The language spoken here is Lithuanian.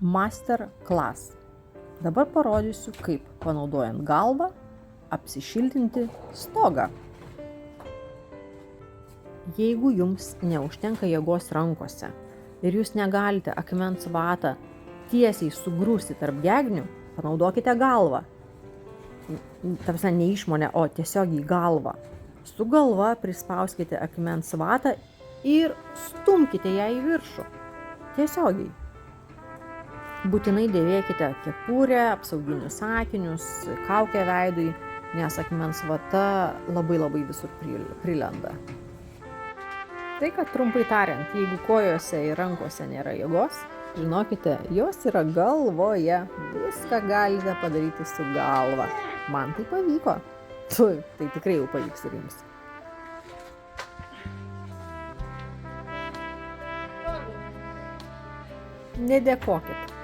Master Class. Dabar parodysiu, kaip panaudojant galvą apsišiltinti stogą. Jeigu jums neužtenka jėgos rankose ir jūs negalite akmens vatą tiesiai sugrūsti tarp gegnių, panaudokite galvą. Tarsi ne išmonę, o tiesiog į galvą. Su galva prispauskite akmens vatą ir stumkite ją į viršų. Tiesiogiai. Būtinai dėvėkite kepurę, apsauginius akinius, kaukę veidui, nes akmens vata labai visur prilenda. Tai, kad trumpai tariant, jeigu kojose ir rankose nėra jėgos, žinokite, jos yra galvoje. Viską galite padaryti su galva. Man tai pavyko. Tai tikrai jau pavyks ir jums. Nedėkokit.